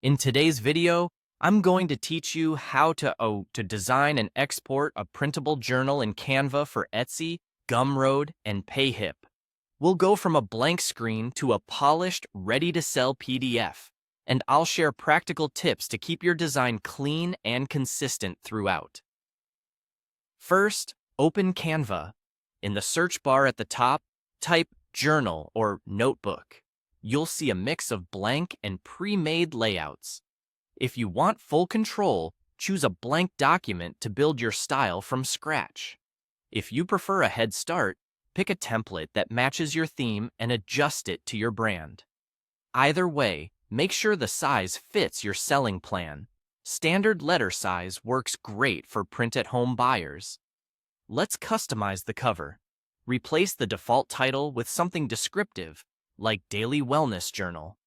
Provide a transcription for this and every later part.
In today's video, I'm going to teach you how to design and export a printable journal in Canva for Etsy, Gumroad, and Payhip. We'll go from a blank screen to a polished, ready-to-sell PDF, and I'll share practical tips to keep your design clean and consistent throughout. First, open Canva. In the search bar at the top, type journal or notebook. You'll see a mix of blank and pre-made layouts. If you want full control, choose a blank document to build your style from scratch. If you prefer a head start, pick a template that matches your theme and adjust it to your brand. Either way, make sure the size fits your selling plan. Standard letter size works great for print-at-home buyers. Let's customize the cover. Replace the default title with something descriptive, like Daily Wellness Journal.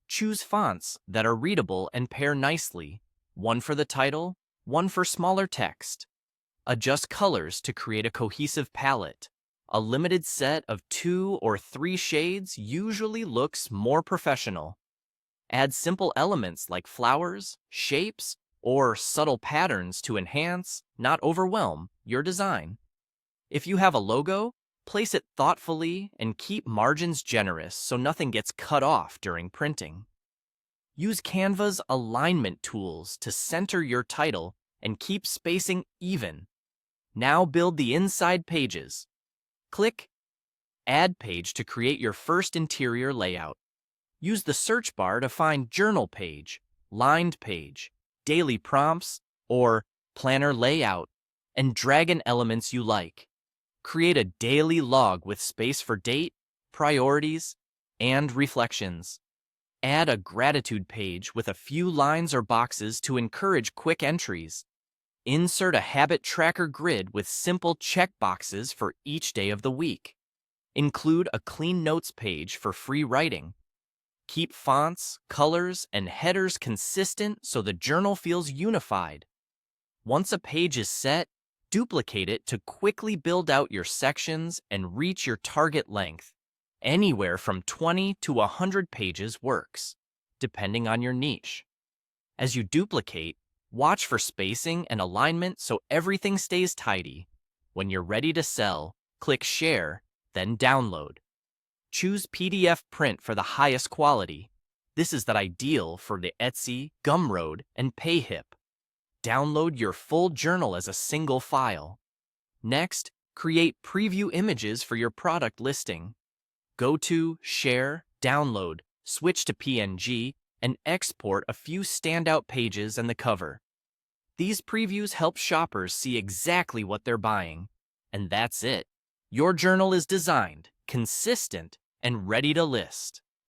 Choose fonts that are readable and pair nicely, one for the title, one for smaller text. Adjust colors to create a cohesive palette. A limited set of 2 or 3 shades usually looks more professional. Add simple elements like flowers, shapes, or subtle patterns to enhance, not overwhelm, your design. If you have a logo, place it thoughtfully and keep margins generous so nothing gets cut off during printing. Use Canva's alignment tools to center your title and keep spacing even. Now build the inside pages. Click Add Page to create your first interior layout. Use the search bar to find Journal Page, Lined Page, Daily Prompts, or Planner Layout, and drag in elements you like. Create a daily log with space for date, priorities, and reflections. Add a gratitude page with a few lines or boxes to encourage quick entries. Insert a habit tracker grid with simple checkboxes for each day of the week. Include a clean notes page for free writing. Keep fonts, colors, and headers consistent so the journal feels unified. Once a page is set, duplicate it to quickly build out your sections and reach your target length. Anywhere from 20 to 100 pages works, depending on your niche. As you duplicate, watch for spacing and alignment so everything stays tidy. When you're ready to sell, click Share, then Download. Choose PDF print for the highest quality. This is the ideal for the Etsy, Gumroad, and Payhip. Download your full journal as a single file. Next, create preview images for your product listing. Go to Share, Download, switch to PNG, and export a few standout pages and the cover. These previews help shoppers see exactly what they're buying. And that's it. Your journal is designed, consistent, and ready to list.